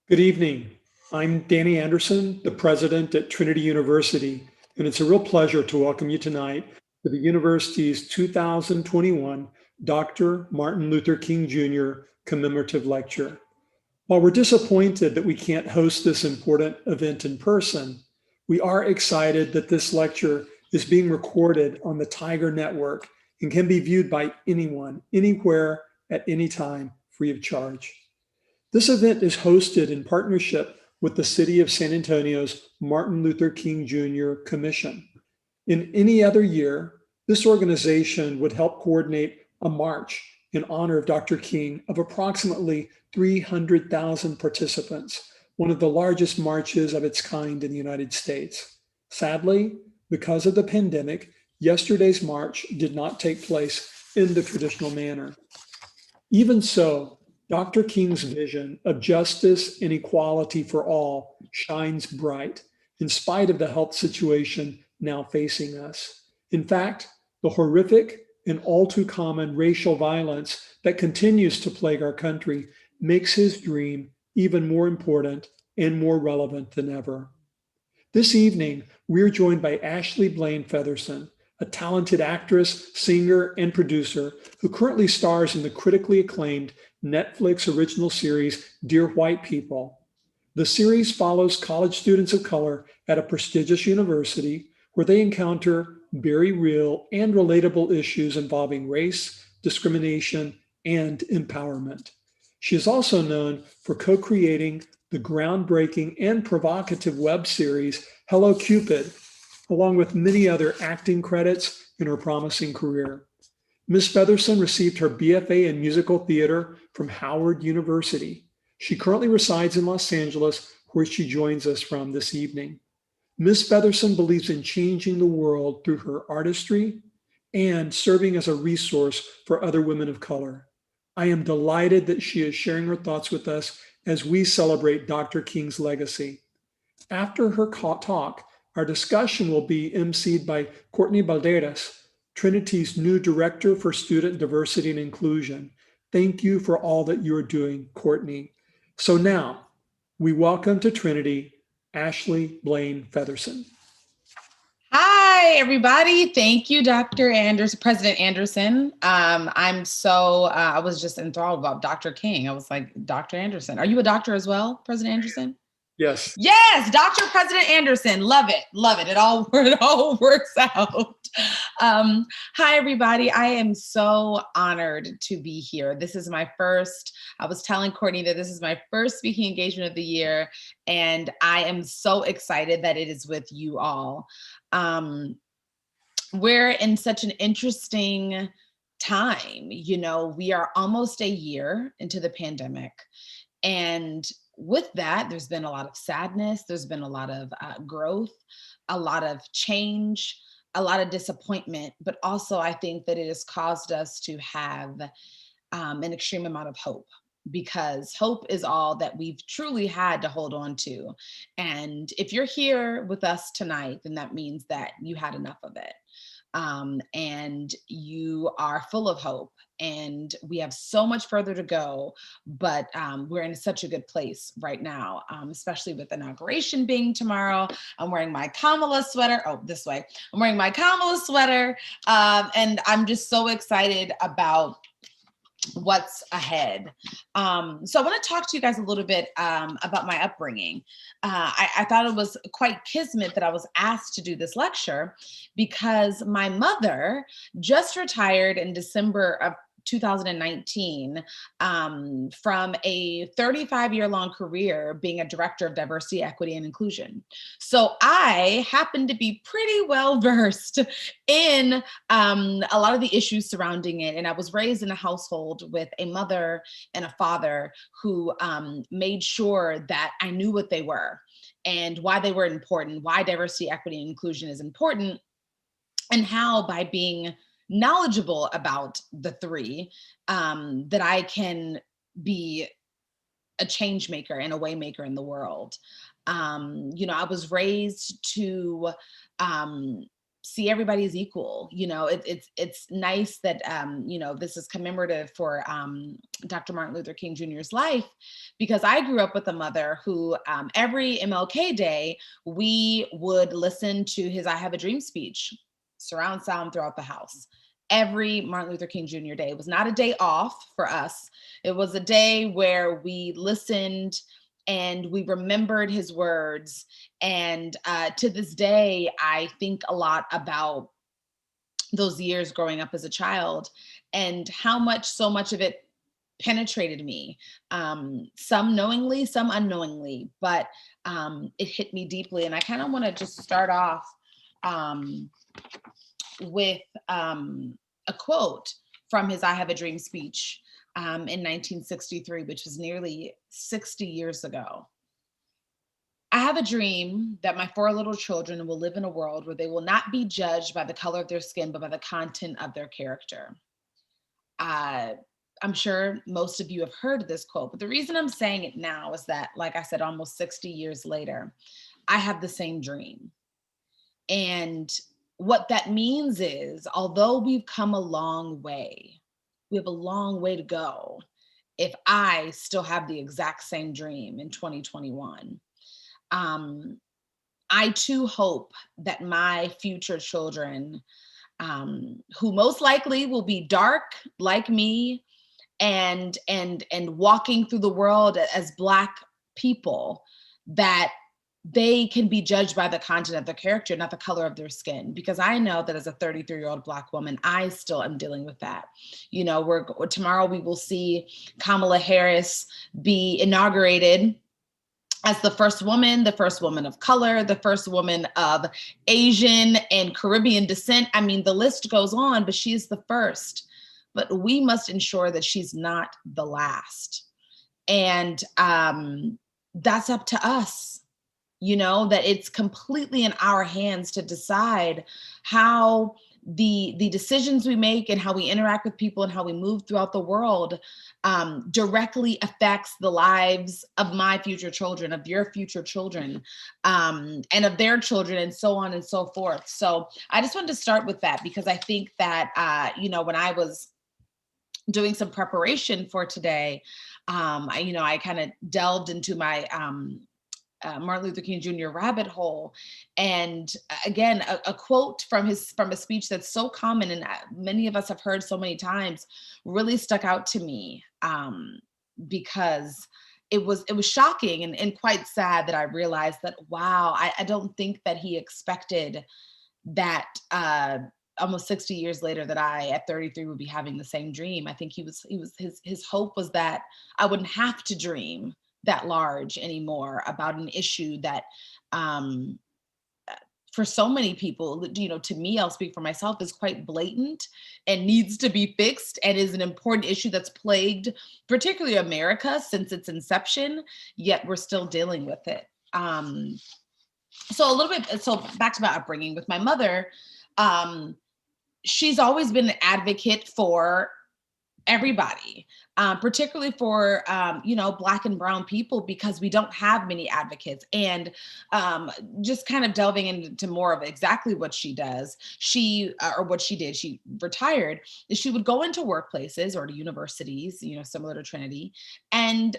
Good evening. I'm Danny Anderson, the president at Trinity University, and it's a real pleasure to welcome you tonight to the university's 2021 Dr. Martin Luther King Jr. Commemorative Lecture. While we're disappointed that we can't host this important event in person, we are excited that this lecture is being recorded on the Tiger Network and can be viewed by anyone, anywhere, at any time, free of charge. This event is hosted in partnership with the City of San Antonio's Martin Luther King Jr. Commission. In any other year, this organization would help coordinate a march in honor of Dr. King of approximately 300,000 participants, one of the largest marches of its kind in the United States. Sadly, because of the pandemic, yesterday's march did not take place in the traditional manner. Even so, Dr. King's vision of justice and equality for all shines bright in spite of the health situation now facing us. In fact, the horrific and all too common racial violence that continues to plague our country makes his dream even more important and more relevant than ever. This evening, we're joined by Ashley Blaine Featherson, a talented actress, singer, and producer who currently stars in the critically acclaimed Netflix original series, Dear White People. The series follows college students of color at a prestigious university where they encounter very real and relatable issues involving race, discrimination, and empowerment. She is also known for co-creating the groundbreaking and provocative web series Hello Cupid, along with many other acting credits in her promising career. Ms. Featherson received her BFA in musical theater from Howard University. She currently resides in Los Angeles, where she joins us from this evening. Ms. Featherson believes in changing the world through her artistry and serving as a resource for other women of color. I am delighted that she is sharing her thoughts with us as we celebrate Dr. King's legacy. After her talk, our discussion will be emceed by Courtney Balderas, Trinity's new Director for Student Diversity and Inclusion. Thank you for all that you are doing, Courtney. So now, we welcome to Trinity, Ashley Blaine Featherson. Hi, everybody. Thank you, Dr. Anderson, President Anderson. I was just enthralled about Dr. King. I was like, Dr. Anderson, are you a doctor as well, President Anderson? Yes. Yes, Dr. President Anderson. Love it. Love it. It all works out. Hi, everybody. I am so honored to be here. This is my first, I was telling Courtney that this is my first speaking engagement of the year, and I am so excited that it is with you all. We're in such an interesting time. You know, we are almost a year into the pandemic, and with that, there's been a lot of sadness, there's been a lot of growth, a lot of change, a lot of disappointment, but also I think that it has caused us to have an extreme amount of hope, because hope is all that we've truly had to hold on to. And if you're here with us tonight, then that means that you had enough of it. And you are full of hope, and we have so much further to go, but we're in such a good place right now, especially with inauguration being tomorrow. I'm wearing my Kamala sweater. Oh, this way. I'm wearing my Kamala sweater, and I'm just so excited about what's ahead. So I want to talk to you guys a little bit about my upbringing. I thought it was quite kismet that I was asked to do this lecture, because my mother just retired in December of 2019 from a 35-year-long career being a director of diversity, equity, and inclusion. So I happen to be pretty well versed in a lot of the issues surrounding it. And I was raised in a household with a mother and a father who made sure that I knew what they were and why they were important, why diversity, equity, and inclusion is important, and how by being knowledgeable about the three, that I can be a change maker and a way maker in the world. You know, I was raised to see everybody as equal. It's nice that this is commemorative for Dr. Martin Luther King Jr.'s life, because I grew up with a mother who every MLK Day we would listen to his "I Have a Dream" speech, surround sound throughout the house. Every Martin Luther King Jr. Day. It was not a day off for us. It was a day where we listened and we remembered his words. And to this day, I think a lot about those years growing up as a child and how much, so much of it penetrated me, some knowingly, some unknowingly, but it hit me deeply. And I kind of want to just start off with a quote from his "I Have a Dream" speech in 1963, which was nearly 60 years ago. "I have a dream that my 4 little children will live in a world where they will not be judged by the color of their skin, but by the content of their character." I'm sure most of you have heard this quote, but the reason I'm saying it now is that, like I said, almost 60 years later, I have the same dream. And what that means is, although we've come a long way, we have a long way to go if I still have the exact same dream in 2021. I too hope that my future children, who most likely will be dark like me and walking through the world as Black people, that they can be judged by the content of their character, not the color of their skin. Because I know that as a 33-year-old Black woman, I still am dealing with that. Tomorrow we will see Kamala Harris be inaugurated as the first woman of color, the first woman of Asian and Caribbean descent. I mean, the list goes on, but she is the first. But we must ensure that she's not the last. And that's up to us, that it's completely in our hands to decide how the decisions we make and how we interact with people and how we move throughout the world directly affects the lives of my future children, of your future children, and of their children, and so on and so forth. So I just wanted to start with that, because I think that, when I was doing some preparation for today, I kind of delved into my Martin Luther King Jr. rabbit hole. And again, a quote from a speech that's so common and many of us have heard so many times really stuck out to me, because it was shocking and quite sad that I realized that, wow, I don't think that he expected that almost 60 years later that I at 33 would be having the same dream. I think his hope was that I wouldn't have to dream that large anymore about an issue that for so many people, to me, I'll speak for myself, is quite blatant and needs to be fixed, and is an important issue that's plagued particularly America since its inception, yet we're still dealing with it. So back to my upbringing with my mother. She's always been an advocate for everybody, particularly for Black and brown people, because we don't have many advocates. And just kind of delving into more of exactly what she does, or what she did, she retired, is she would go into workplaces or to universities, similar to Trinity, and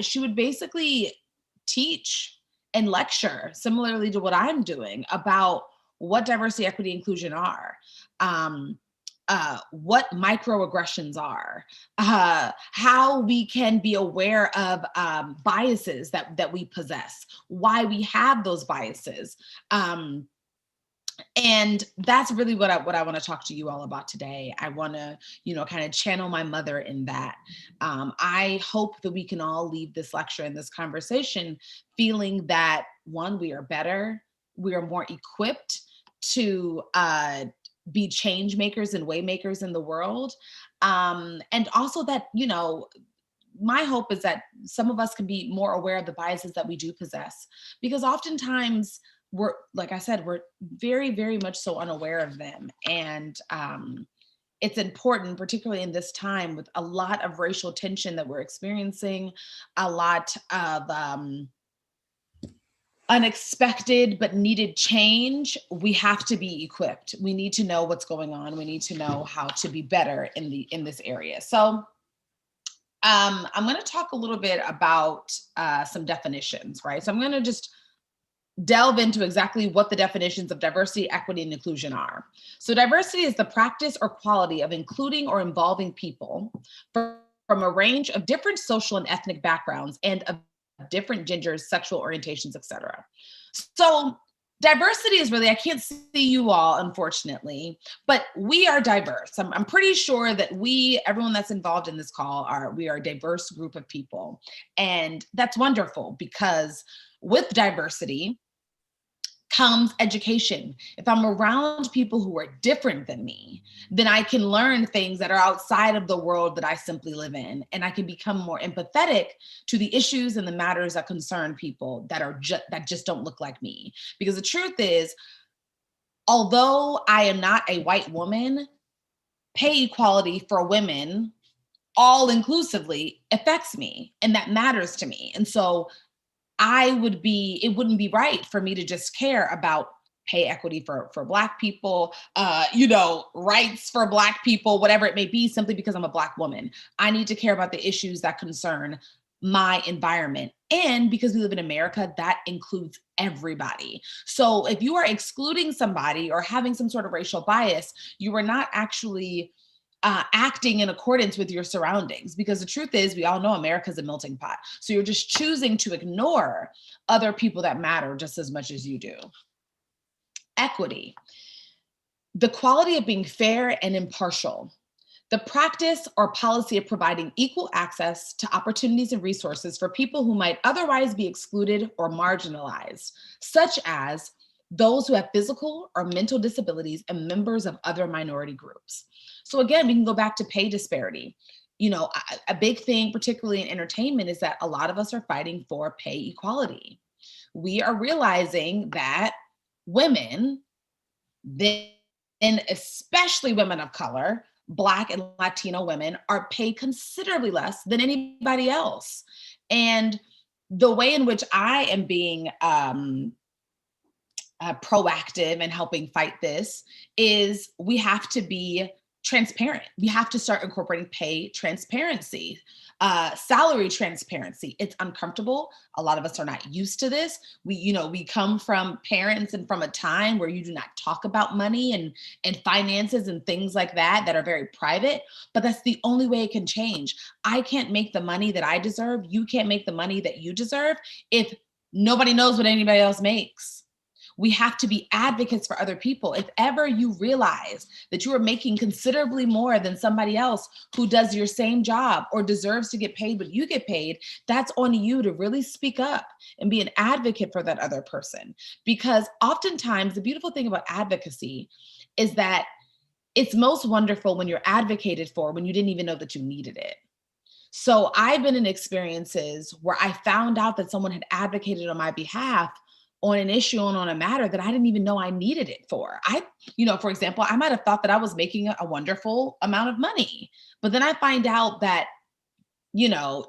she would basically teach and lecture similarly to what I'm doing about what diversity, equity, inclusion are. What microaggressions are, how we can be aware of biases that we possess, why we have those biases. And that's really what I want to talk to you all about today. I want to, kind of channel my mother in that. I hope that we can all leave this lecture and this conversation feeling that, one, we are better, we are more equipped to be change makers and way makers in the world. And also that, my hope is that some of us can be more aware of the biases that we do possess, because oftentimes like I said, we're very, very much so unaware of them. And it's important, particularly in this time with a lot of racial tension that we're experiencing, a lot of unexpected but needed change, we have to be equipped. We need to know what's going on. We need to know how to be better in this area. So I'm going to talk a little bit about some definitions, right? So I'm going to just delve into exactly what the definitions of diversity, equity, and inclusion are. So diversity is the practice or quality of including or involving people from a range of different social and ethnic backgrounds and of different genders, sexual orientations, etc. So diversity is really, I can't see you all, unfortunately, but we are diverse. I'm pretty sure that everyone that's involved in this call we are a diverse group of people. And that's wonderful because with diversity comes education. If I'm around people who are different than me, then I can learn things that are outside of the world that I simply live in. And I can become more empathetic to the issues and the matters that concern people that just don't look like me. Because the truth is, although I am not a white woman, pay equality for women all inclusively affects me, and that matters to me. And so it wouldn't be right for me to just care about pay equity for Black people, rights for Black people, whatever it may be, simply because I'm a Black woman. I need to care about the issues that concern my environment. And because we live in America, that includes everybody. So if you are excluding somebody or having some sort of racial bias, you are not actually acting in accordance with your surroundings, because the truth is, we all know America's a melting pot. So you're just choosing to ignore other people that matter just as much as you do. Equity, the quality of being fair and impartial, the practice or policy of providing equal access to opportunities and resources for people who might otherwise be excluded or marginalized, such as those who have physical or mental disabilities and members of other minority groups. So again, we can go back to pay disparity. A big thing, particularly in entertainment, is that a lot of us are fighting for pay equality. We are realizing that women, then especially women of color, Black and Latino women, are paid considerably less than anybody else. And the way in which I am being proactive in helping fight this is we have to be transparent. We have to start incorporating pay transparency, salary transparency. It's uncomfortable. A lot of us are not used to this. We come from parents and from a time where you do not talk about money and finances and things like that are very private, but that's the only way it can change. I can't make the money that I deserve. You can't make the money that you deserve if nobody knows what anybody else makes. We have to be advocates for other people. If ever you realize that you are making considerably more than somebody else who does your same job or deserves to get paid what you get paid, that's on you to really speak up and be an advocate for that other person. Because oftentimes the beautiful thing about advocacy is that it's most wonderful when you're advocated for when you didn't even know that you needed it. So I've been in experiences where I found out that someone had advocated on my behalf on an issue and on a matter that I didn't even know I needed it for. For example, I might have thought that I was making a wonderful amount of money, but then I find out that,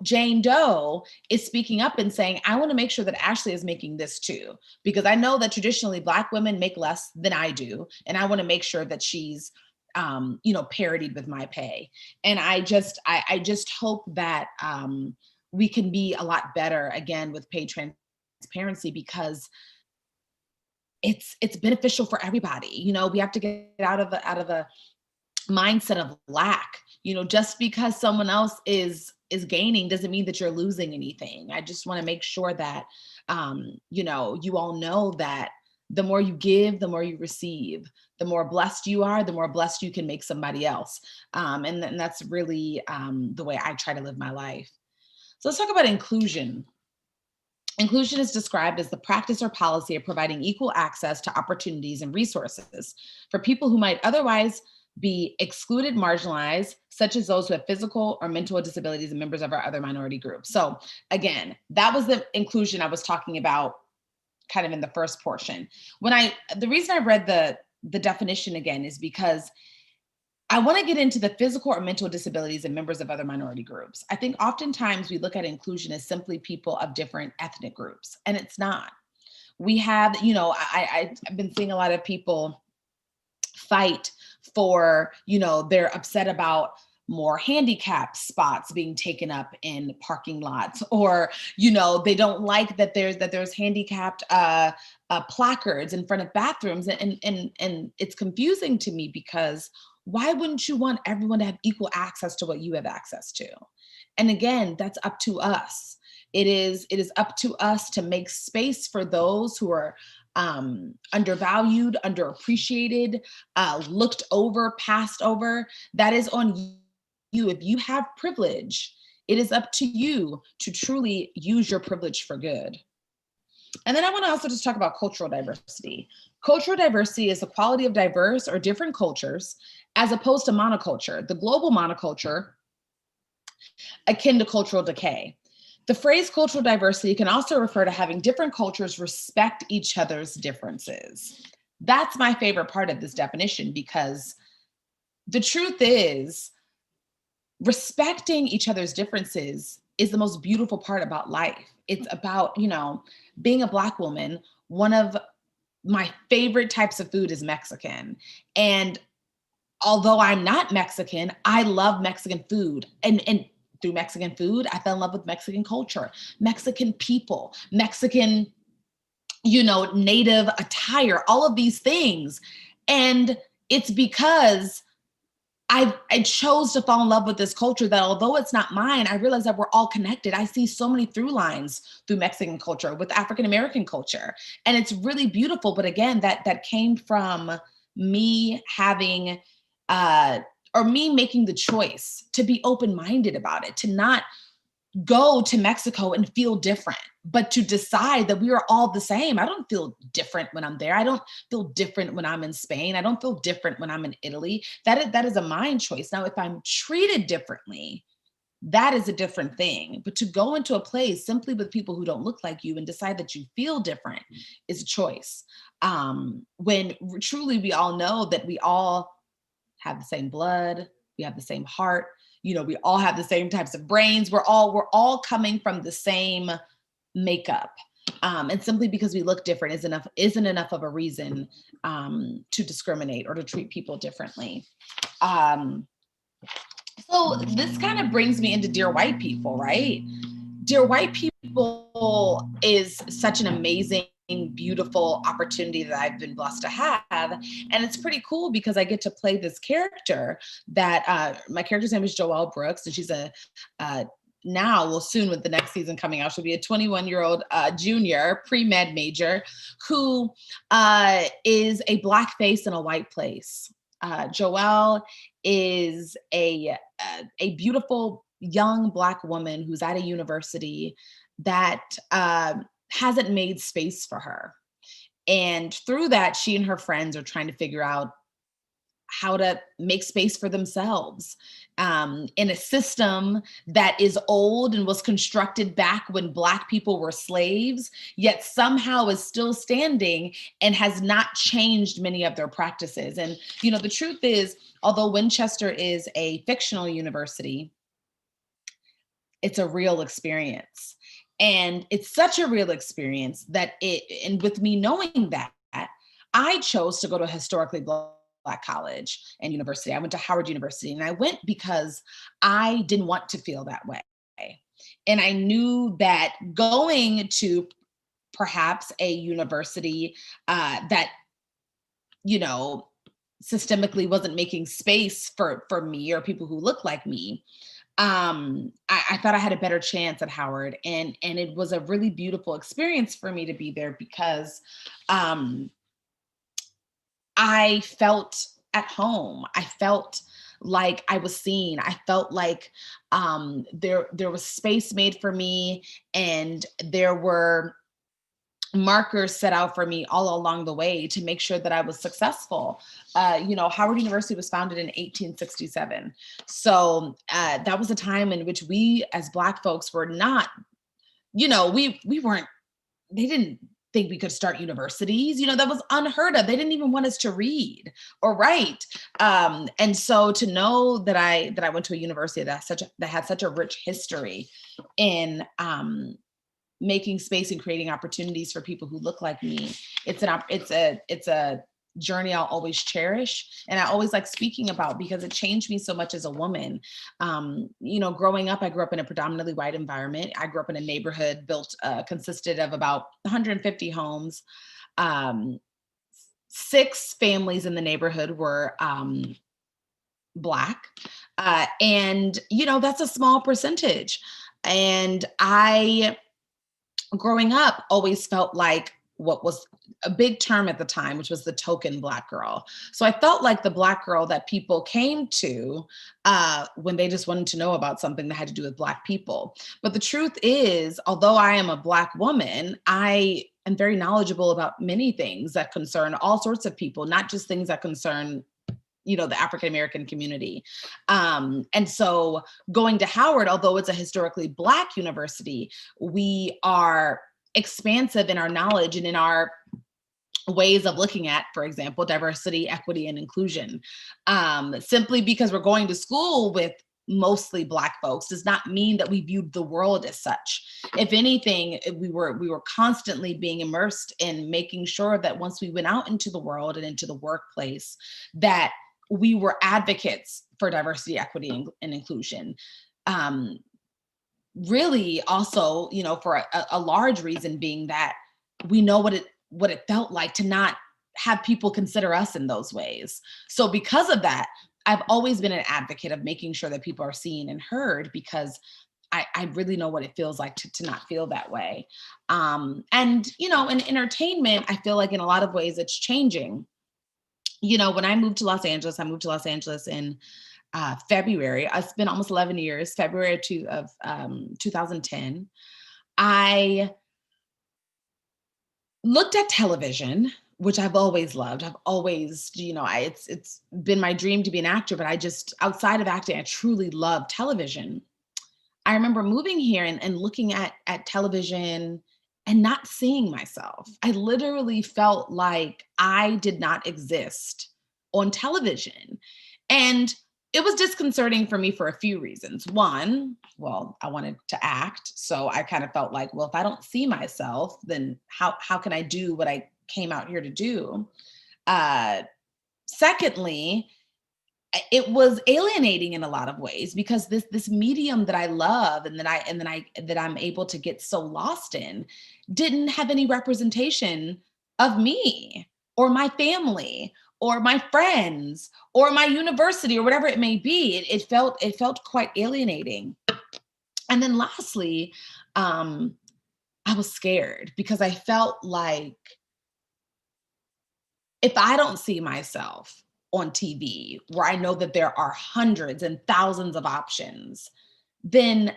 Jane Doe is speaking up and saying, I want to make sure that Ashley is making this too, because I know that traditionally Black women make less than I do. And I want to make sure that she's, parodied with my pay. And I just hope that we can be a lot better again with pay transparency, because it's beneficial for everybody. We have to get out of a mindset of lack. Just because someone else is gaining doesn't mean that you're losing anything. I just want to make sure that you all know that the more you give, the more you receive. The more blessed you are, the more blessed you can make somebody else. And that's really the way I try to live my life. So let's talk about inclusion. Inclusion is described as the practice or policy of providing equal access to opportunities and resources for people who might otherwise be excluded, marginalized, such as those who have physical or mental disabilities and members of our other minority groups. So again, that was the inclusion I was talking about kind of in the first portion. The reason I read the definition again is because I want to get into the physical or mental disabilities and members of other minority groups. I think oftentimes we look at inclusion as simply people of different ethnic groups, and it's not. We have, I've been seeing a lot of people fight for, they're upset about more handicap spots being taken up in parking lots, or they don't like that there's handicapped placards in front of bathrooms, and it's confusing to me, because why wouldn't you want everyone to have equal access to what you have access to? And again, that's up to us. It is up to us to make space for those who are undervalued, underappreciated, looked over, passed over. That is on you. If you have privilege, it is up to you to truly use your privilege for good. And then I want to also just talk about cultural diversity. Cultural diversity is the quality of diverse or different cultures as opposed to monoculture, the global monoculture akin to cultural decay. The phrase cultural diversity can also refer to having different cultures respect each other's differences. That's my favorite part of this definition, because the truth is, respecting each other's differences is the most beautiful part about life. It's about, being a Black woman. One of my favorite types of food is Mexican. And although I'm not Mexican, I love Mexican food. And through Mexican food, I fell in love with Mexican culture, Mexican people, Mexican, native attire, all of these things. And it's because I chose to fall in love with this culture, that although it's not mine, I realize that we're all connected. I see so many through lines through Mexican culture with African-American culture. And it's really beautiful. But again, that came from me having, or me making the choice to be open-minded about it, to not go to Mexico and feel different, but to decide that we are all the same. I don't feel different when I'm there. I don't feel different when I'm in Spain. I don't feel different when I'm in Italy. That is a mind choice. Now, if I'm treated differently, that is a different thing. But to go into a place simply with people who don't look like you and decide that you feel different is a choice. When truly we all know that we all have the same blood, we have the same heart, we all have the same types of brains. We're all coming from the same makeup. And simply because we look different isn't enough of a reason to discriminate or to treat people differently. So this kind of brings me into Dear White People, right? Dear White People is such an amazing, beautiful opportunity that I've been blessed to have. And it's pretty cool because I get to play this character that my character's name is Joelle Brooks, and she's soon with the next season coming out, she'll be a 21-year-old junior pre-med major who is a Black face in a white place. Joelle is a beautiful young Black woman who's at a university that hasn't made space for her. And through that, she and her friends are trying to figure out how to make space for themselves in a system that is old and was constructed back when Black people were slaves, yet somehow is still standing and has not changed many of their practices. And, the truth is, although Winchester is a fictional university, it's a real experience. And it's such a real experience that and with me knowing that, I chose to go to a historically Black college and university. I went to Howard University, and I went because I didn't want to feel that way. And I knew that going to perhaps a university that, systemically wasn't making space for me or people who look like me, I thought I had a better chance at Howard. And it was a really beautiful experience for me to be there because I felt at home. I felt like I was seen. I felt like there was space made for me, and there were markers set out for me all along the way to make sure that I was successful. Howard University was founded in 1867. So that was a time in which we as Black folks were not, we weren't, they didn't think we could start universities. That was unheard of. They didn't even want us to read or write. And so to know that I went to a university that had such a rich history in making space and creating opportunities for people who look like me. It's a journey I'll always cherish, and I always like speaking about because it changed me so much as a woman. Growing up, I grew up in a predominantly white environment. I grew up in a neighborhood consisted of about 150 homes. Um, 6 families in the neighborhood were Black. And, that's a small percentage. And I, growing up, always felt like what was a big term at the time, which was the token Black girl. So I felt like the Black girl that people came to when they just wanted to know about something that had to do with Black people. But the truth is, although I am a Black woman, I am very knowledgeable about many things that concern all sorts of people, not just things that concern the African American community. And so going to Howard, although it's a historically Black university, we are expansive in our knowledge and in our ways of looking at, for example, diversity, equity, and inclusion. Simply because we're going to school with mostly Black folks does not mean that we viewed the world as such. If anything, we were constantly being immersed in making sure that once we went out into the world and into the workplace, that we were advocates for diversity, equity, and inclusion. Really also, for a large reason being that we know what it felt like to not have people consider us in those ways. So because of that, I've always been an advocate of making sure that people are seen and heard, because I really know what it feels like to not feel that way. In entertainment, I feel like in a lot of ways it's changing. When I moved to Los Angeles, in February. It's been almost 11 years, February of 2010. I looked at television, which I've always loved. I've always, it's been my dream to be an actor, but outside of acting, I truly love television. I remember moving here and looking at television and not seeing myself. I literally felt like I did not exist on television. And it was disconcerting for me for a few reasons. One, well, I wanted to act. So I kind of felt like, well, if I don't see myself, then how can I do what I came out here to do? Secondly, it was alienating in a lot of ways, because this medium that I love and that I'm able to get so lost in didn't have any representation of me or my family or my friends or my university or whatever it may be. It felt quite alienating. And then lastly, I was scared, because I felt like if I don't see myself on TV, where I know that there are hundreds and thousands of options, then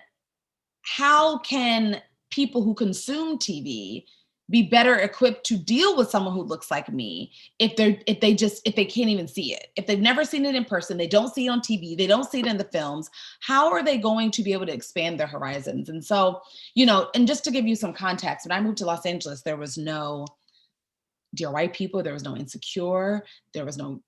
how can people who consume TV be better equipped to deal with someone who looks like me if they can't even see it? If they've never seen it in person, they don't see it on TV, they don't see it in the films, how are they going to be able to expand their horizons? And so, and just to give you some context, when I moved to Los Angeles, there was no Dear White People, there was no Insecure, there was no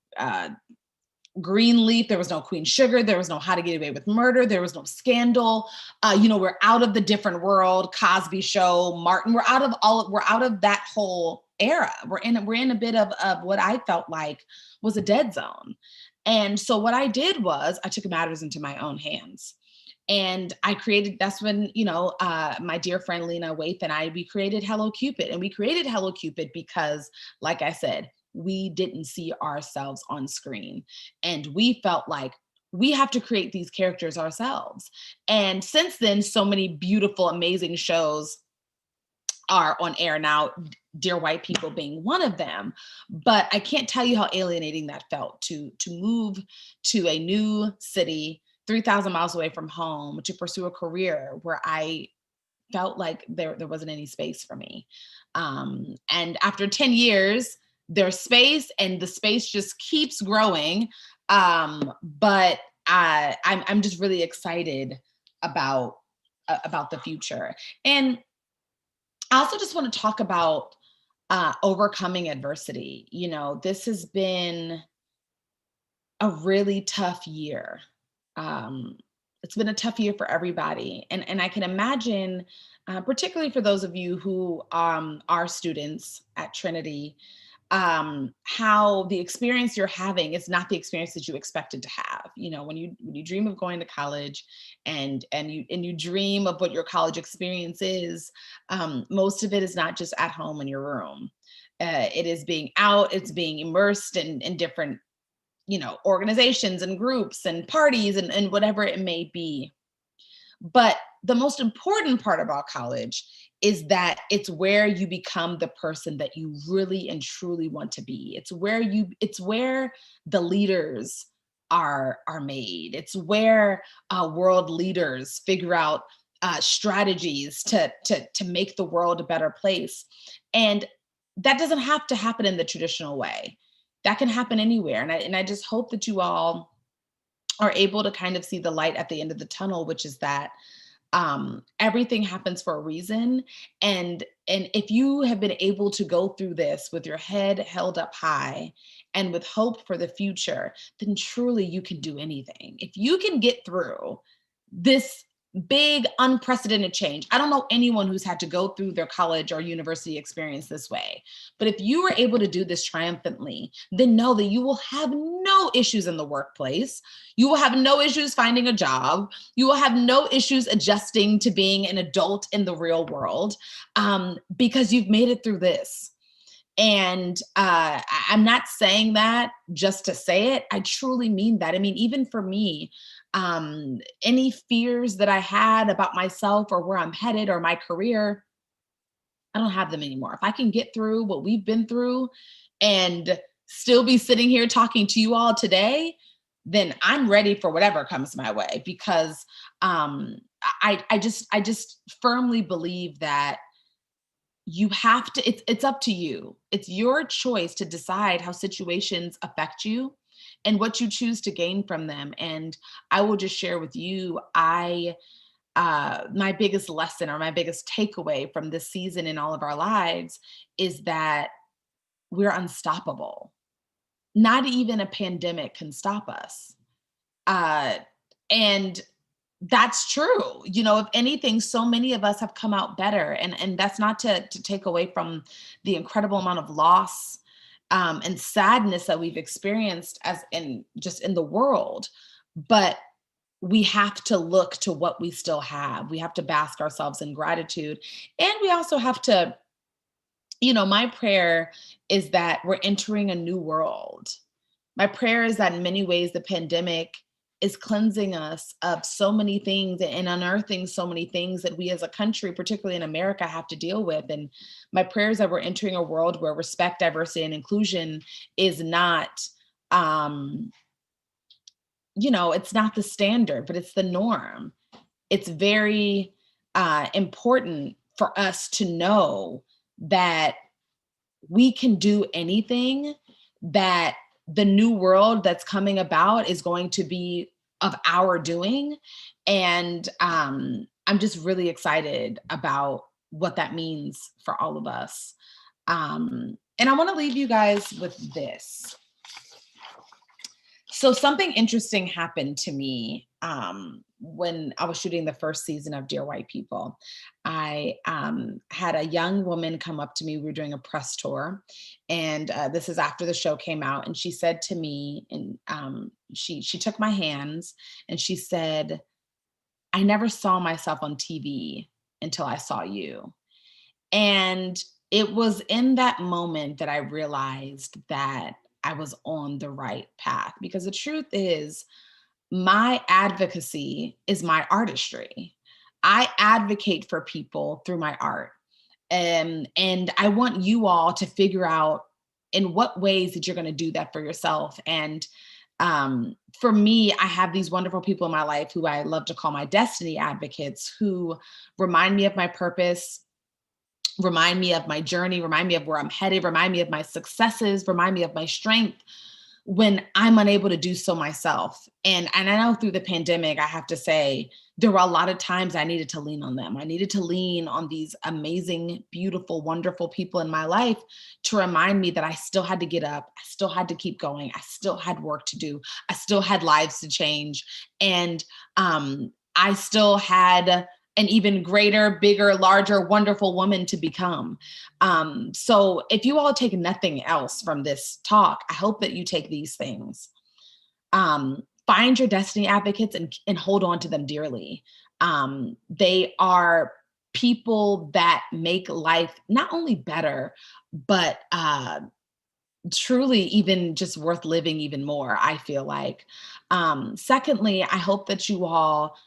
Greenleaf, there was no Queen Sugar, there was no How to Get Away with Murder, there was no Scandal. We're out of The Different World, Cosby Show, Martin. We're out of that whole era. We're in a bit of what I felt like was a dead zone. And so what I did was I took matters into my own hands. And that's when, my dear friend Lena Waithe and we created Hello Cupid. And we created Hello Cupid because, like I said, we didn't see ourselves on screen. And we felt like we have to create these characters ourselves. And since then, so many beautiful, amazing shows are on air now, Dear White People being one of them. But I can't tell you how alienating that felt to move to a new city 3,000 miles away from home to pursue a career where I felt like there wasn't any space for me. And after 10 years, there's space, and the space just keeps growing. But I'm just really excited about the future. And I also just want to talk about overcoming adversity. This has been a really tough year. It's been a tough year for everybody. And I can imagine, particularly for those of you who are students at Trinity, how the experience you're having is not the experience that you expected to have. When you dream of going to college, and you dream of what your college experience is, most of it is not just at home in your room. It is being out, it's being immersed in different, organizations and groups and parties, and whatever it may be. But the most important part about college is that it's where you become the person that you really and truly want to be. It's where the leaders are made. It's where world leaders figure out strategies to make the world a better place. And that doesn't have to happen in the traditional way. That can happen anywhere. And I just hope that you all are able to kind of see the light at the end of the tunnel, which is that everything happens for a reason. And if you have been able to go through this with your head held up high and with hope for the future, then truly you can do anything. If you can get through this big unprecedented change, I don't know anyone who's had to go through their college or university experience this way, but if you were able to do this triumphantly, then know that you will have no issues in the workplace. You will have no issues finding a job. You will have no issues adjusting to being an adult in the real world, because you've made it through this. And I'm not saying that just to say it. I truly mean that. I mean, even for me, any fears that I had about myself or where I'm headed or my career, I don't have them anymore. If I can get through what we've been through and still be sitting here talking to you all today, then I'm ready for whatever comes my way, because I just firmly believe that you have to, it's up to you. It's your choice to decide how situations affect you and what you choose to gain from them. And I will just share with you, my biggest lesson or my biggest takeaway from this season in all of our lives is that we're unstoppable. Not even a pandemic can stop us. Uh, and that's true. If anything, so many of us have come out better. And that's not to take away from the incredible amount of loss, and sadness that we've experienced as in just in the world. But we have to look to what we still have. We have to bask ourselves in gratitude. And we also have to, my prayer is that we're entering a new world. My prayer is that in many ways, the pandemic is cleansing us of so many things and unearthing so many things that we as a country, particularly in America, have to deal with. And my prayer is that we're entering a world where respect, diversity, and inclusion is not, it's not the standard, but it's the norm. It's very important for us to know that we can do anything, that the new world that's coming about is going to be of our doing. And I'm just really excited about what that means for all of us. And I want to leave you guys with this. So something interesting happened to me when I was shooting the first season of Dear White People. I had a young woman come up to me. We were doing a press tour, and this is after the show came out. And she said to me, and she took my hands, and she said, "I never saw myself on TV until I saw you." And it was in that moment that I realized that I was on the right path, because the truth is, my advocacy is my artistry. I advocate for people through my art. And I want you all to figure out in what ways that you're going to do that for yourself. And for me, I have these wonderful people in my life who I love to call my destiny advocates, who remind me of my purpose, remind me of my journey, remind me of where I'm headed, remind me of my successes, remind me of my strength, when I'm unable to do so myself. And I know through the pandemic, I have to say, there were a lot of times I needed to lean on them. I needed to lean on these amazing, beautiful, wonderful people in my life to remind me that I still had to get up. I still had to keep going. I still had work to do. I still had lives to change. And I still had an even greater, bigger, larger, wonderful woman to become. So if you all take nothing else from this talk, I hope that you take these things. Find your destiny advocates and hold on to them dearly. They are people that make life not only better, but truly even just worth living even more, I feel like. Secondly, I hope that you all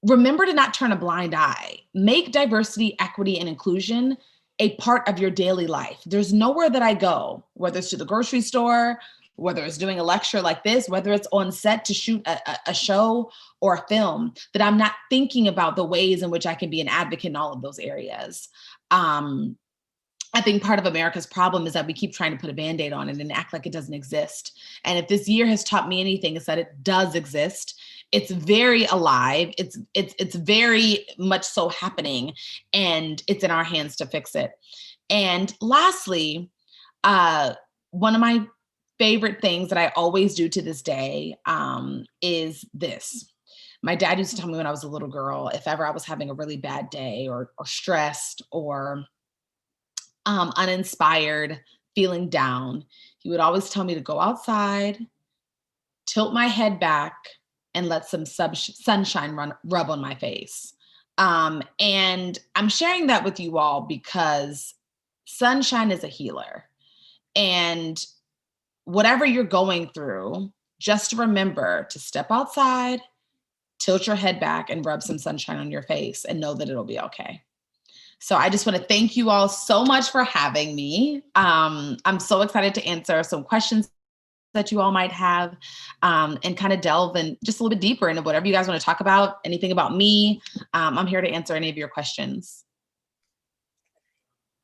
remember to not turn a blind eye. Make diversity, equity, and inclusion a part of your daily life. There's nowhere that I go, whether it's to the grocery store, whether it's doing a lecture like this, whether it's on set to shoot a show or a film, that I'm not thinking about the ways in which I can be an advocate in all of those areas. I think part of America's problem is that we keep trying to put a Band-Aid on it and act like it doesn't exist. And if this year has taught me anything, it's that it does exist. It's very alive. It's very much so happening, and it's in our hands to fix it. And lastly, one of my favorite things that I always do to this day is this. My dad used to tell me when I was a little girl, if ever I was having a really bad day or stressed or uninspired, feeling down, he would always tell me to go outside, tilt my head back, and let some sunshine rub on my face. And I'm sharing that with you all because sunshine is a healer. And whatever you're going through, just remember to step outside, tilt your head back, and rub some sunshine on your face, and know that it'll be okay. So I just want to thank you all so much for having me. I'm so excited to answer some questions that you all might have, and kind of delve in just a little bit deeper into whatever you guys want to talk about, anything about me. I'm here to answer any of your questions.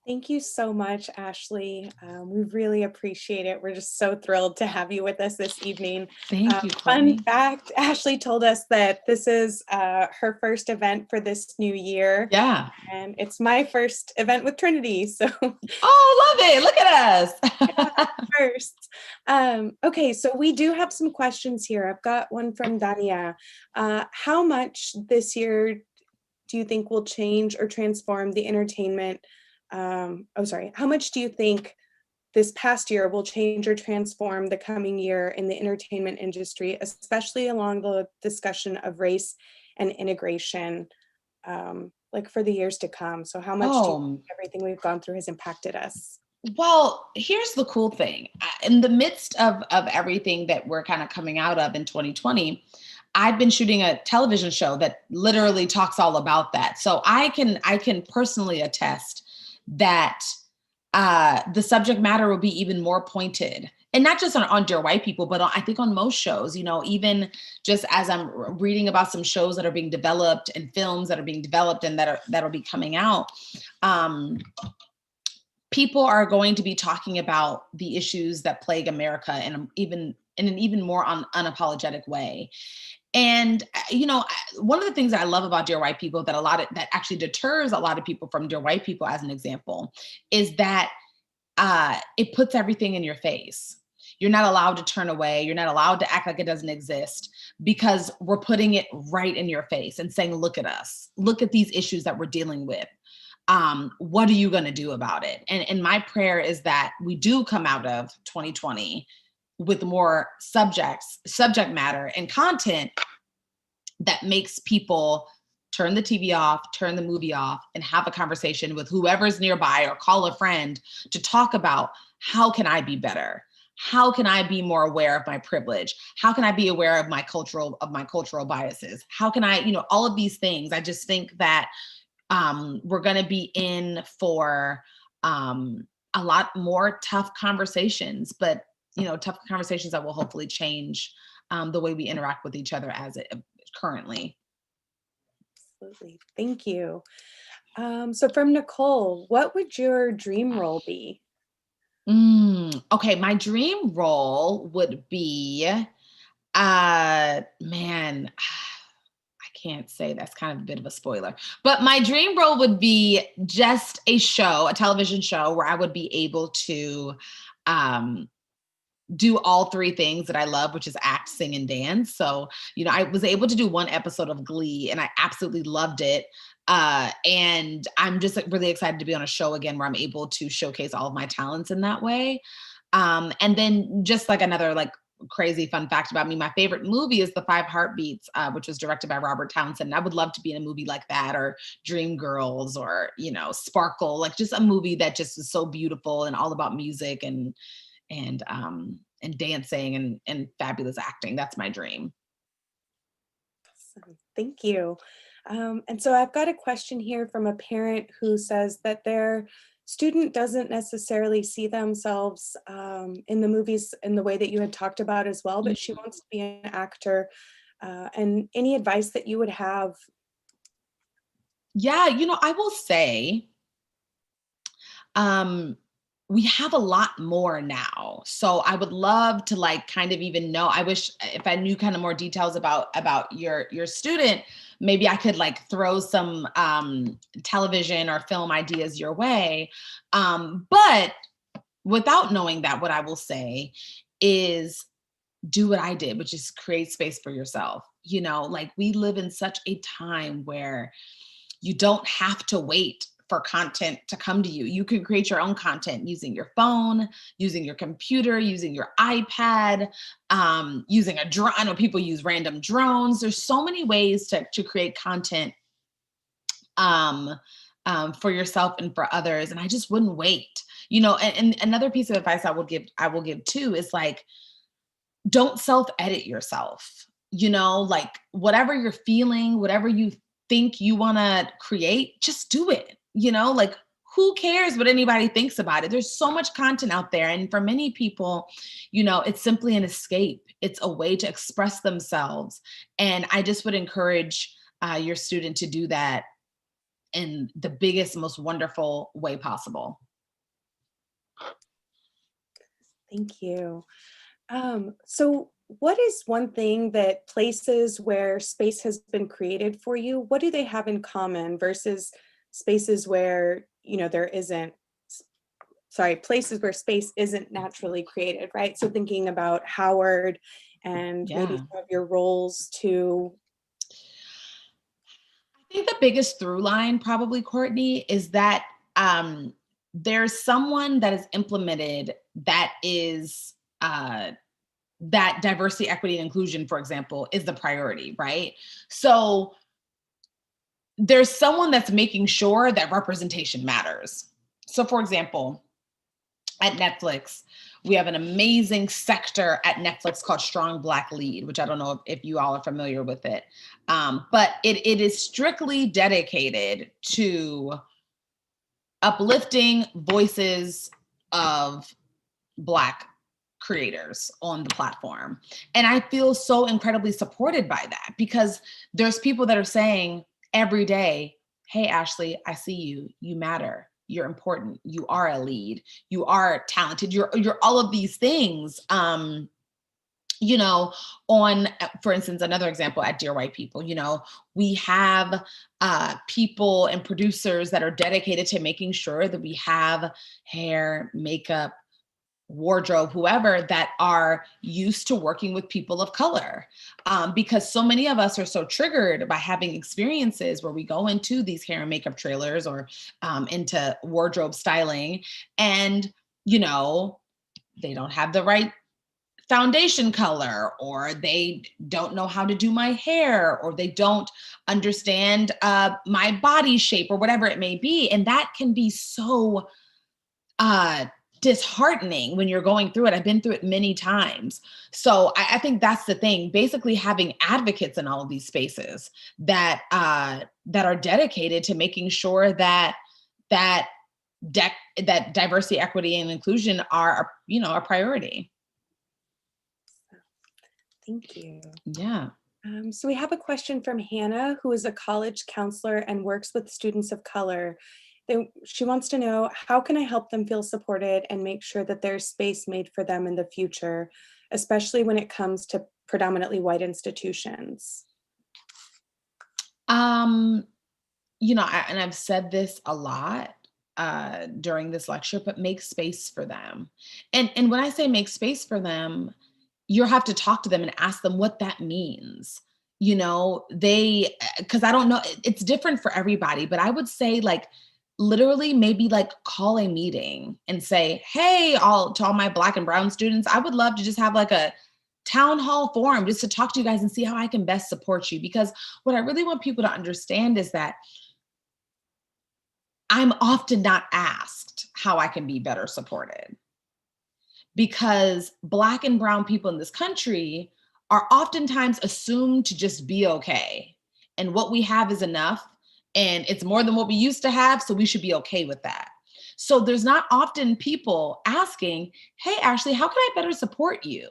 Thank you so much, Ashley. We really appreciate it. We're just so thrilled to have you with us this evening. Thank you, Courtney. Fun fact, Ashley told us that this is her first event for this new year. Yeah. And it's my first event with Trinity. So oh, love it. Look at us. yeah, first. Okay, so we do have some questions here. I've got one from Dania. How much this year do you think will change or transform the entertainment? How much do you think this past year will change or transform the coming year in the entertainment industry, especially along the discussion of race and integration, like for the years to come? So how much do you think everything we've gone through has impacted us? Well, here's the cool thing. In the midst of everything that we're kind of coming out of in 2020, I've been shooting a television show that literally talks all about that. So I can personally attest that the subject matter will be even more pointed, and not just on Dear White People, but I think on most shows, even just as I'm reading about some shows that are being developed and films that are being developed and that'll be coming out. People are going to be talking about the issues that plague America in an even more unapologetic way. And, one of the things that I love about Dear White People that actually deters a lot of people from Dear White People, as an example, is that it puts everything in your face. You're not allowed to turn away. You're not allowed to act like it doesn't exist, because we're putting it right in your face and saying, look at us, look at these issues that we're dealing with. What are you going to do about it? And my prayer is that we do come out of 2020 with more subject matter and content that makes people turn the TV off, turn the movie off, and have a conversation with whoever's nearby or call a friend to talk about, how can I be better? How can I be more aware of my privilege? How can I be aware of my cultural biases? How can I, all of these things. I just think that we're going to be in for a lot more tough conversations, but tough conversations that will hopefully change the way we interact with each other as it currently. Absolutely. Thank you. So from Nicole, what would your dream role be? Okay, my dream role would be, man, I can't say, that's kind of a bit of a spoiler, but my dream role would be just a show, a television show where I would be able to um, do all three things that I love, which is act, sing, and dance. So, I was able to do one episode of Glee and I absolutely loved it. And I'm just like really excited to be on a show again where I'm able to showcase all of my talents in that way. And then just like another like crazy fun fact about me, my favorite movie is The Five Heartbeats, which was directed by Robert Townsend. And I would love to be in a movie like that, or Dreamgirls, or Sparkle, like just a movie that just is so beautiful and all about music and dancing and fabulous acting. That's my dream. Awesome. Thank you. And so I've got a question here from a parent who says that their student doesn't necessarily see themselves in the movies in the way that you had talked about as well, but she wants to be an actor. And any advice that you would have? Yeah, I will say, we have a lot more now. So I would love to like kind of even know, I wish if I knew kind of more details about your student, maybe I could like throw some television or film ideas your way. But without knowing that, what I will say is do what I did, which is create space for yourself. Like we live in such a time where you don't have to wait for content to come to you. You can create your own content using your phone, using your computer, using your iPad, using a drone. I know people use random drones. There's so many ways to create content for yourself and for others. And I just wouldn't wait. And another piece of advice I will give too is like, don't self-edit yourself. Like whatever you're feeling, whatever you think you want to create, just do it. Like who cares what anybody thinks about it? There's so much content out there. And for many people, it's simply an escape. It's a way to express themselves. And I just would encourage your student to do that in the biggest, most wonderful way possible. Thank you. So what is one thing that places where space has been created for you, what do they have in common versus spaces where, there isn't, places where space isn't naturally created, right? So thinking about Howard and maybe Yeah. some of your roles too. I think the biggest through line probably, Courtney, is that there's someone that is implemented that is that diversity, equity, and inclusion, for example, is the priority, right? So there's someone that's making sure that representation matters. So for example, at Netflix, we have an amazing sector at Netflix called Strong Black Lead, which I don't know if you all are familiar with it. But it is strictly dedicated to uplifting voices of Black creators on the platform. And I feel so incredibly supported by that because there's people that are saying every day, hey, Ashley, I see you. You matter. You're important. You are a lead. You are talented. You're all of these things. On, for instance, another example at Dear White People, we have people and producers that are dedicated to making sure that we have hair, makeup, wardrobe, whoever, that are used to working with people of color. Because so many of us are so triggered by having experiences where we go into these hair and makeup trailers or into wardrobe styling and, they don't have the right foundation color, or they don't know how to do my hair, or they don't understand my body shape, or whatever it may be. And that can be so disheartening when you're going through it. I've been through it many times. So I think that's the thing, basically having advocates in all of these spaces that are dedicated to making sure that diversity, equity, and inclusion are, a priority. Thank you. Yeah. So we have a question from Hannah, who is a college counselor and works with students of color. She wants to know, how can I help them feel supported and make sure that there's space made for them in the future, especially when it comes to predominantly white institutions? And I've said this a lot during this lecture, but make space for them. And when I say make space for them, you'll have to talk to them and ask them what that means. Because I don't know, it's different for everybody, but I would say, like, literally maybe like call a meeting and say, hey, to all my Black and brown students, I would love to just have like a town hall forum just to talk to you guys and see how I can best support you. Because what I really want people to understand is that I'm often not asked how I can be better supported, because Black and brown people in this country are oftentimes assumed to just be okay. And what we have is enough, and it's more than what we used to have, so we should be okay with that. So there's not often people asking, hey, Ashley, how can I better support you?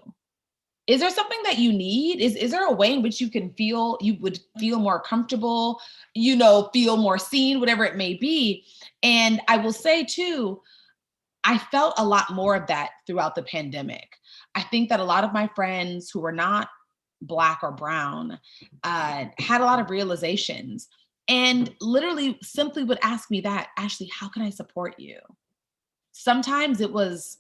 Is there something that you need? Is there a way in which you would feel more comfortable, feel more seen, whatever it may be? And I will say too, I felt a lot more of that throughout the pandemic. I think that a lot of my friends who were not Black or brown had a lot of realizations, and literally simply would ask me that, Ashley, how can I support you? Sometimes it was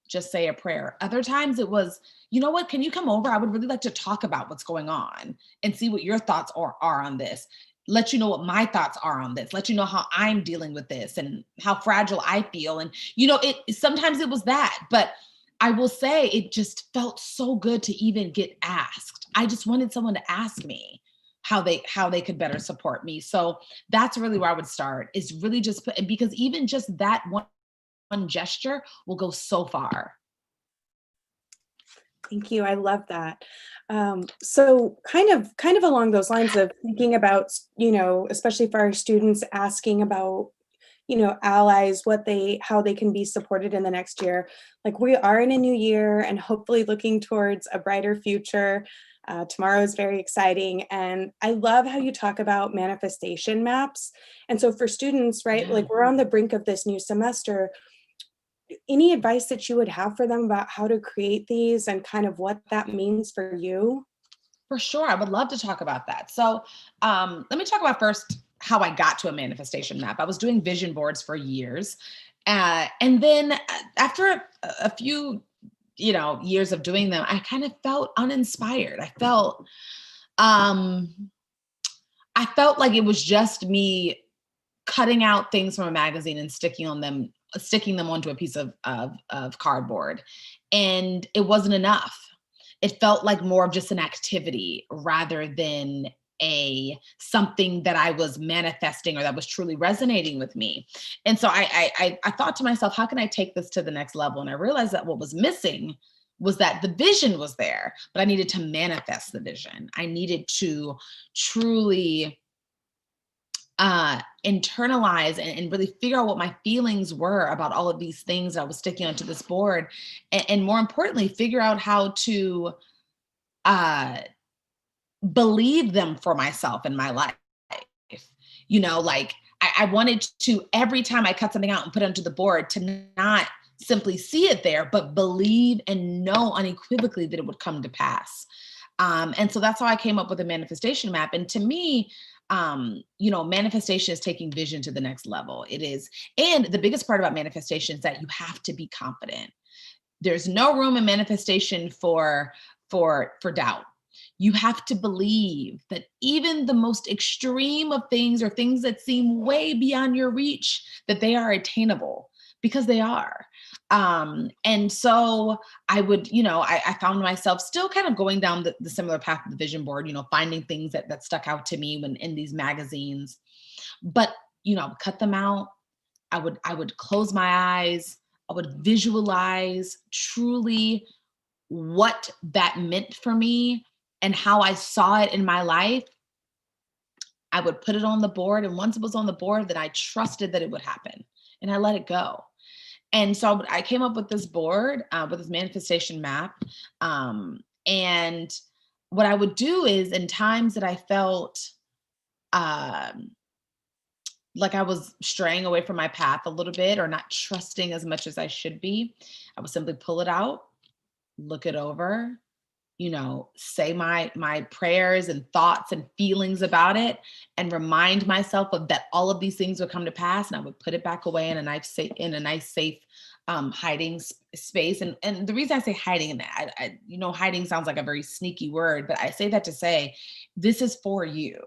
just say a prayer. Other times it was, you know what, can you come over? I would really like to talk about what's going on and see what your thoughts are on this. Let you know what my thoughts are on this. Let you know how I'm dealing with this and how fragile I feel. And, sometimes it was that, but I will say it just felt so good to even get asked. I just wanted someone to ask me how they could better support me. So that's really where I would start, is really just because even just that one gesture will go so far. Thank you. I love that. So kind of along those lines of thinking about, especially for our students, asking about, allies, how they can be supported in the next year. Like, we are in a new year and hopefully looking towards a brighter future. Tomorrow is very exciting. And I love how you talk about manifestation maps. And so for students, right, Yeah. like, we're on the brink of this new semester. Any advice that you would have for them about how to create these and kind of what that means for you? For sure. I would love to talk about that. So let me talk about first how I got to a manifestation map. I was doing vision boards for years. And then after a few, years of doing them, I kind of felt uninspired. I felt like it was just me cutting out things from a magazine and sticking them onto a piece of cardboard. And it wasn't enough. It felt like more of just an activity rather than something that I was manifesting or that was truly resonating with me. And so I thought to myself, how can I take this to the next level? And I realized that what was missing was that the vision was there, but I needed to manifest the vision. I needed to truly internalize and really figure out what my feelings were about all of these things I was sticking onto this board. And more importantly, figure out how to believe them for myself in my life. Like I wanted to, every time I cut something out and put it onto the board, to not simply see it there, but believe and know unequivocally that it would come to pass. And so that's how I came up with a manifestation map. And to me, manifestation is taking vision to the next level. It is. And the biggest part about manifestation is that you have to be confident. There's no room in manifestation for doubt. You have to believe that even the most extreme of things, or things that seem way beyond your reach, that they are attainable, because they are. And so I would, I found myself still kind of going down the similar path of the vision board, finding things that stuck out to me when in these magazines, but, cut them out. I would close my eyes. I would visualize truly what that meant for me and how I saw it in my life. I would put it on the board. And once it was on the board, then I trusted that it would happen, and I let it go. And so I came up with this board, with this manifestation map. And what I would do is, in times that I felt like I was straying away from my path a little bit or not trusting as much as I should be, I would simply pull it out, look it over, say my prayers and thoughts and feelings about it, and remind myself of that all of these things would come to pass, and I would put it back away in a nice safe hiding space. And the reason I say hiding, and hiding sounds like a very sneaky word, but I say that to say this is for you.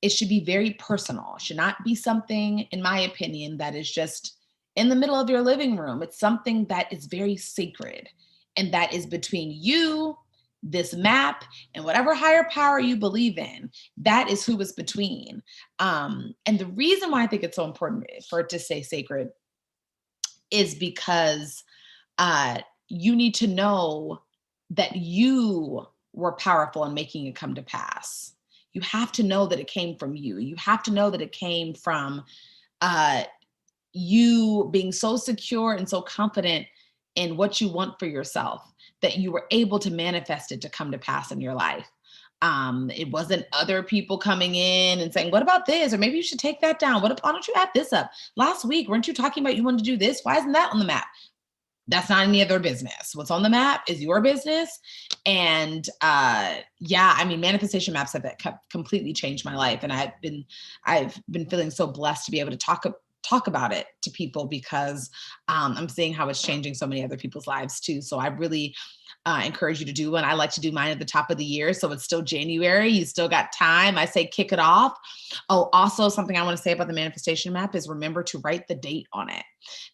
It should be very personal. It should not be something, in my opinion, that is just in the middle of your living room. It's something that is very sacred, and that is between you, this map, and whatever higher power you believe in. That is who it's between. And the reason why I think it's so important for it to say sacred is because you need to know that you were powerful in making it come to pass. You have to know that it came from you. You have to know that it came from you being so secure and so confident in what you want for yourself that you were able to manifest it to come to pass in your life. It wasn't other people coming in and saying, what about this? Or maybe you should take that down. Why don't you add this up? Last week, weren't you talking about you wanted to do this? Why isn't that on the map? That's not any of their business. What's on the map is your business. And manifestation maps have completely changed my life. And I've been feeling so blessed to be able to talk about it to people because I'm seeing how it's changing so many other people's lives too. So I really encourage you to do one. I like to do mine at the top of the year. So it's still January. You still got time. I say kick it off. Oh, also something I want to say about the manifestation map is remember to write the date on it,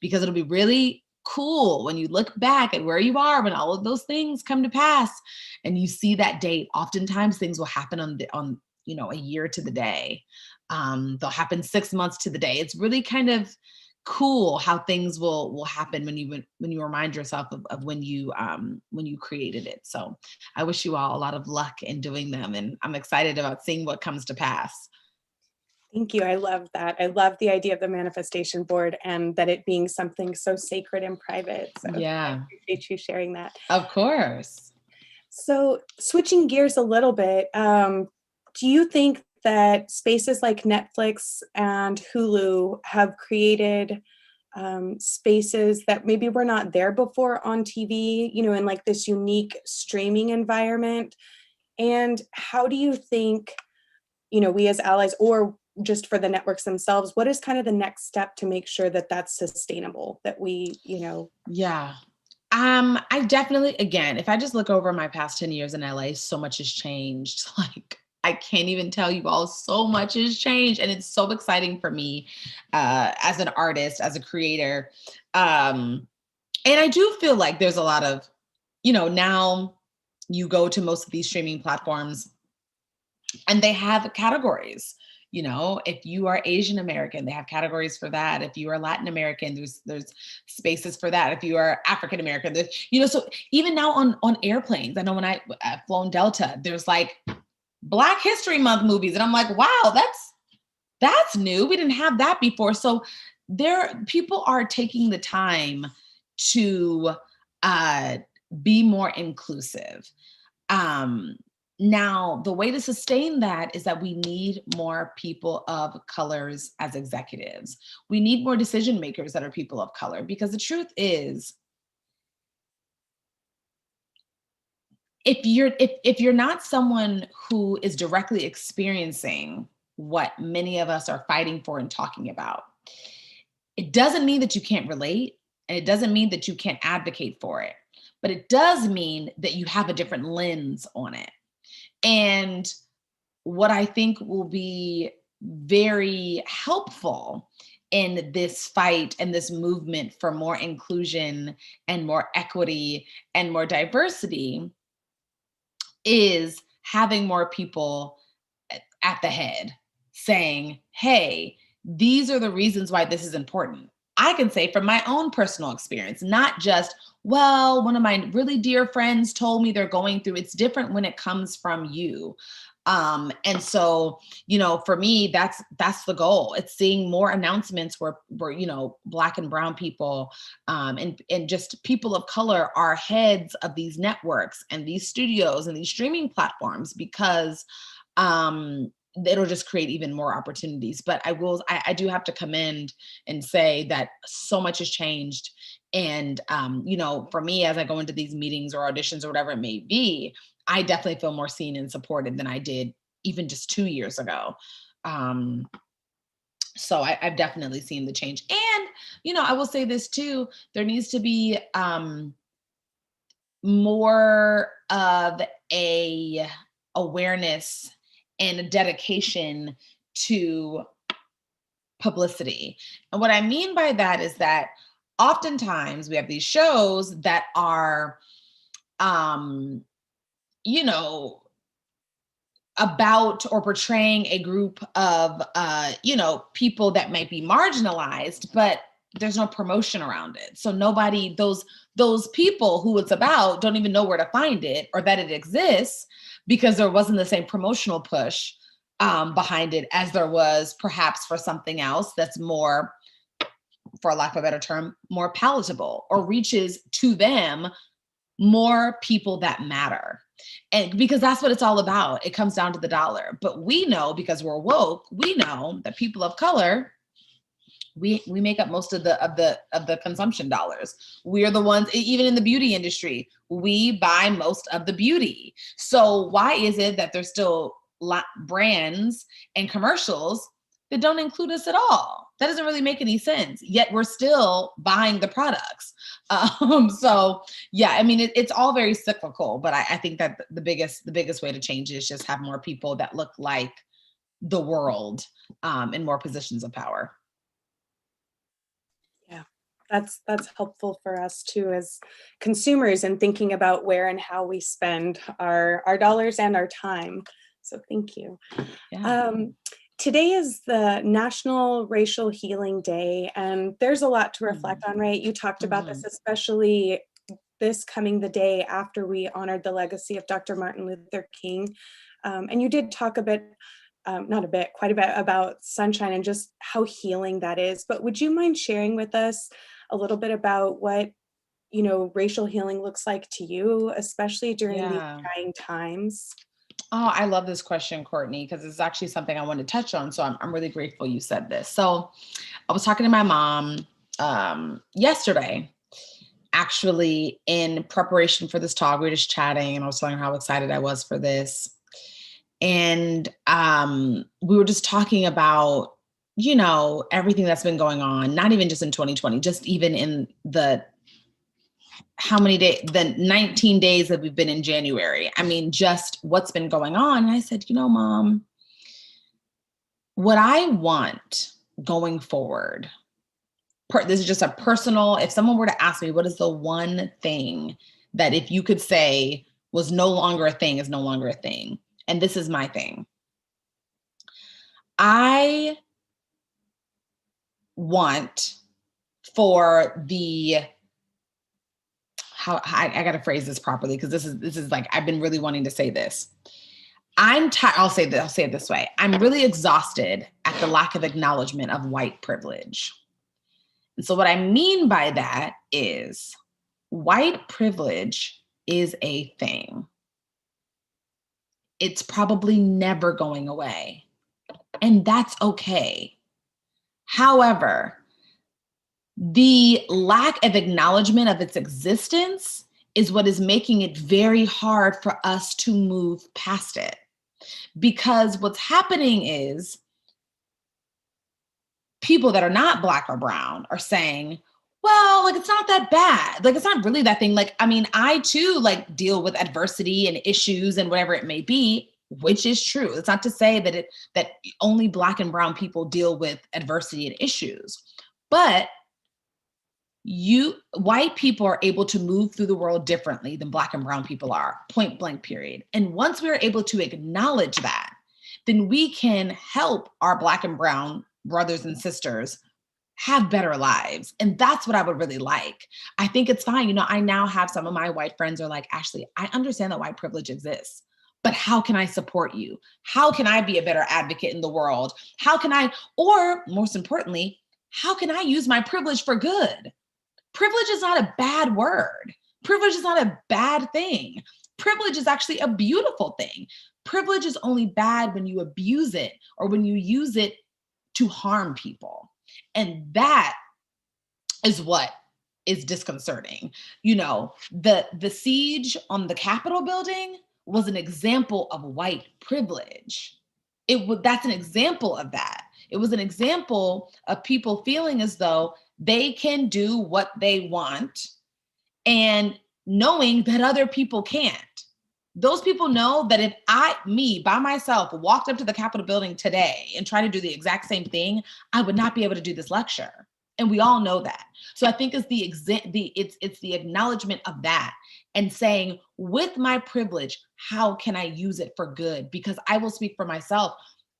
because it'll be really cool when you look back at where you are when all of those things come to pass and you see that date. Oftentimes things will happen on a year to the day. They'll happen 6 months to the day. It's really kind of cool how things will happen when you remind yourself of when you created it. So I wish you all a lot of luck in doing them, and I'm excited about seeing what comes to pass. Thank you. I love that. I love the idea of the manifestation board and that it being something so sacred and private. So Yeah, I appreciate you sharing that. of course. So switching gears a little bit, do you think that spaces like Netflix and Hulu have created spaces that maybe were not there before on TV, in like this unique streaming environment? And how do you think, we as allies, or just for the networks themselves, what is kind of the next step to make sure that that's sustainable, that we, Yeah. I definitely, again, if I just look over my past 10 years in LA, so much has changed. Like, I can't even tell you all, so much has changed. And it's so exciting for me as an artist, as a creator. And I do feel like there's a lot of, now you go to most of these streaming platforms and they have categories. If you are Asian American, they have categories for that. If you are Latin American, there's spaces for that. If you are African American, so even now on airplanes, I know when I've flown Delta, there's like Black History Month movies. And I'm like, wow, that's new. We didn't have that before. So people are taking the time to be more inclusive. Now, the way to sustain that is that we need more people of colors as executives. We need more decision makers that are people of color, because the truth is, if you're not someone who is directly experiencing what many of us are fighting for and talking about, it doesn't mean that you can't relate, and it doesn't mean that you can't advocate for it, but it does mean that you have a different lens on it. And what I think will be very helpful in this fight and this movement for more inclusion and more equity and more diversity is having more people at the head saying, hey, these are the reasons why this is important. I can say from my own personal experience, not just, well, one of my really dear friends told me they're going through. It's different when it comes from you. And so, for me, that's the goal. It's seeing more announcements where Black and brown people and just people of color are heads of these networks and these studios and these streaming platforms, because it'll just create even more opportunities. But I do have to commend and say that so much has changed. And, for me, as I go into these meetings or auditions or whatever it may be, I definitely feel more seen and supported than I did even just 2 years ago. So I've definitely seen the change. And, I will say this too, there needs to be more of a awareness and a dedication to publicity. And what I mean by that is that oftentimes we have these shows that are, about or portraying a group of, people that might be marginalized, but there's no promotion around it. So nobody, those people who it's about don't even know where to find it or that it exists, because there wasn't the same promotional push behind it as there was perhaps for something else that's more, for lack of a better term, more palatable or reaches to them more people that matter. And because that's what it's all about. It comes down to the dollar. But we know, because we're woke, we know that people of color, we make up most of the consumption dollars. We're the ones, even in the beauty industry, we buy most of the beauty. So why is it that there's still brands and commercials that don't include us at all? That doesn't really make any sense. Yet we're still buying the products. So yeah, I mean, it's all very cyclical, but I think that the biggest way to change it is just have more people that look like the world in more positions of power. Yeah, that's helpful for us too as consumers and thinking about where and how we spend our dollars and our time. So thank you. Yeah. Today is the National Racial Healing Day, and there's a lot to reflect on, right? You talked about this, especially this coming the day after we honored the legacy of Dr. Martin Luther King. And you did talk quite a bit about sunshine and just how healing that is. But would you mind sharing with us a little bit about what, racial healing looks like to you, especially during these trying times? Oh, I love this question, Courtney, because it's actually something I want to touch on. So I'm really grateful you said this. So I was talking to my mom yesterday, actually, in preparation for this talk. We were just chatting and I was telling her how excited I was for this. And we were just talking about, everything that's been going on, not even just in 2020, just even in the 19 days that we've been in January. I mean, just what's been going on. And I said, Mom, what I want going forward, this is just a personal, if someone were to ask me, what is the one thing that if you could say was no longer a thing is no longer a thing? And this is my thing. I want for I got to phrase this properly, because this is like, I've been really wanting to say this. I'll say it this way. I'm really exhausted at the lack of acknowledgement of white privilege. And so what I mean by that is white privilege is a thing. It's probably never going away. And that's okay. However, the lack of acknowledgement of its existence is what is making it very hard for us to move past it. Because what's happening is people that are not Black or brown are saying, well, like, it's not that bad. Like, it's not really that thing. Like, I mean, I too, like, deal with adversity and issues and whatever it may be, which is true. It's not to say that only Black and brown people deal with adversity and issues, but white people are able to move through the world differently than Black and brown people are, point blank, period. And once we're able to acknowledge that, then we can help our Black and brown brothers and sisters have better lives. And that's what I would really like. I think it's fine. I now have some of my white friends are like, Ashley, I understand that white privilege exists, but how can I support you? How can I be a better advocate in the world? Or most importantly, how can I use my privilege for good? Privilege is not a bad word. Privilege is not a bad thing. Privilege is actually a beautiful thing. Privilege is only bad when you abuse it or when you use it to harm people. And that is what is disconcerting. You know, the siege on the Capitol building was an example of white privilege. That's an example of that. It was an example of people feeling as though they can do what they want and knowing that other people can't. Those people know that if me by myself walked up to the Capitol building today and tried to do the exact same thing, I would not be able to do this lecture. And we all know that. So I think it's the acknowledgement of that and saying, with my privilege, how can I use it for good? Because I will speak for myself.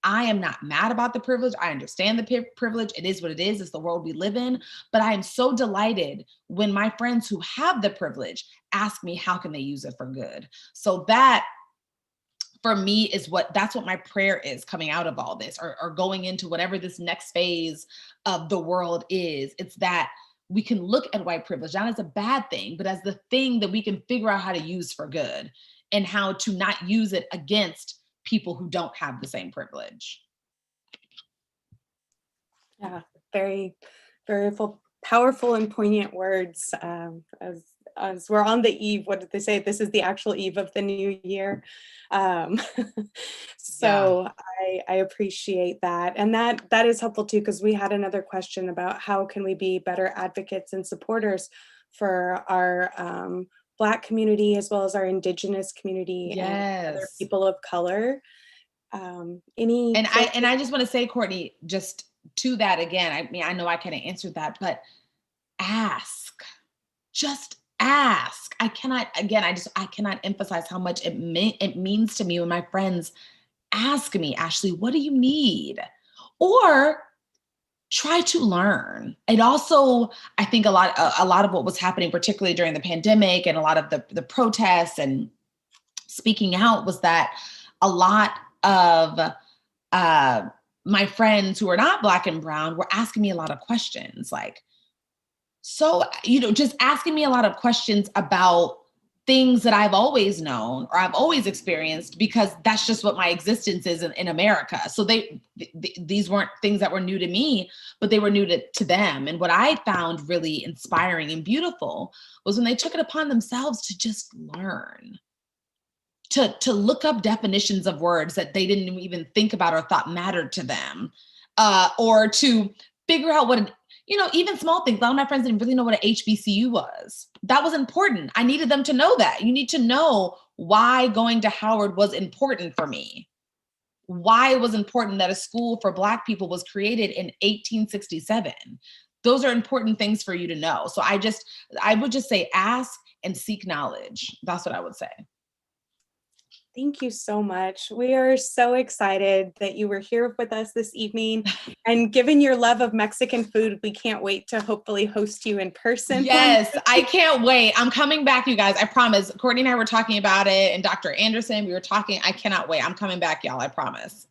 I am not mad about the privilege. I understand the privilege. It is what it is. It's the world we live in. But I am so delighted when my friends who have the privilege ask me, how can they use it for good? So that, for me, that's what my prayer is coming out of all this, or going into whatever this next phase of the world is. It's that we can look at white privilege not as a bad thing, but as the thing that we can figure out how to use for good and how to not use it against people who don't have the same privilege. Yeah, very, very powerful and poignant words. As we're on the eve, what did they say? This is the actual eve of the new year. So yeah. I appreciate that. And that is helpful too, because we had another question about how can we be better advocates and supporters for our Black community, as well as our Indigenous community. Yes. And other people of color. And I just want to say, Courtney, just to that again, I mean, I know I kind of answered that, but ask, just ask. I cannot emphasize how much it means to me when my friends ask me, Ashley, what do you need? Or try to learn. It also, I think a lot of what was happening, particularly during the pandemic and a lot of the protests and speaking out, was that a lot of my friends who are not Black and brown were asking me a lot of questions, like, so, just asking me a lot of questions about things that I've always known or I've always experienced, because that's just what my existence is in America. So these weren't things that were new to me, but they were new to them. And what I found really inspiring and beautiful was when they took it upon themselves to just learn, to look up definitions of words that they didn't even think about or thought mattered to them, or to figure out what even small things. A lot of my friends didn't really know what an HBCU was. That was important. I needed them to know that. You need to know why going to Howard was important for me. Why it was important that a school for Black people was created in 1867. Those are important things for you to know. So I would just say ask and seek knowledge. That's what I would say. Thank you so much. We are so excited that you were here with us this evening, and given your love of Mexican food, we can't wait to hopefully host you in person. Yes, I can't wait. I'm coming back, you guys. I promise. Courtney and I were talking about it, and Dr. Anderson, we were talking. I cannot wait. I'm coming back, y'all. I promise.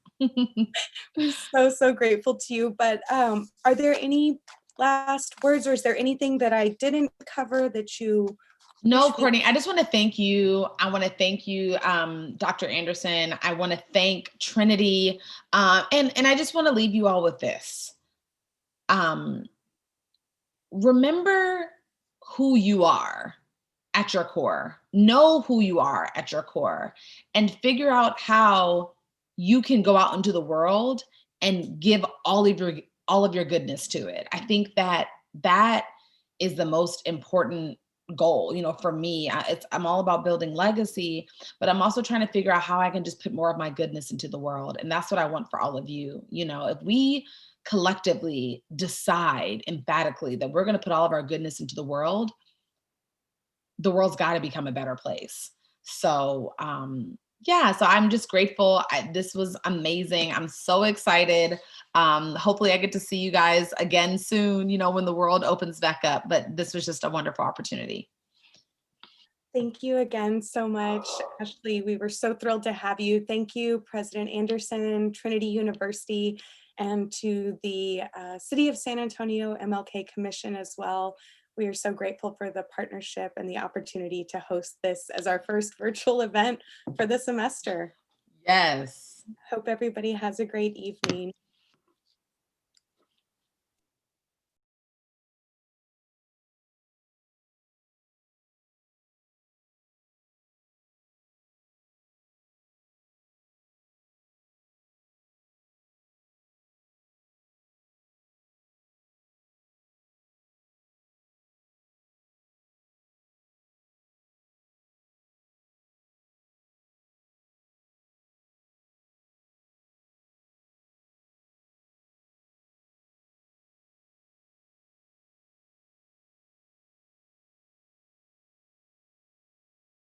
We're so grateful to you. But are there any last words, or is there anything that I didn't cover that you... No, Courtney, I just want to thank you. I want to thank you, Dr. Anderson. I want to thank Trinity. And I just want to leave you all with this. Remember who you are at your core. Know who you are at your core, and figure out how you can go out into the world and give all of your goodness to it. I think that is the most important goal, for me. I'm all about building legacy, but I'm also trying to figure out how I can just put more of my goodness into the world. And that's what I want for all of you. If we collectively decide emphatically that we're going to put all of our goodness into the world's got to become a better place. So, so I'm just grateful. This was amazing. I'm so excited. Hopefully I get to see you guys again soon, when the world opens back up, but this was just a wonderful opportunity. Thank you again so much, Ashley. We were so thrilled to have you. Thank you, President Anderson, Trinity University, and to the City of San Antonio MLK Commission as well. We are so grateful for the partnership and the opportunity to host this as our first virtual event for the semester. Yes. Hope everybody has a great evening.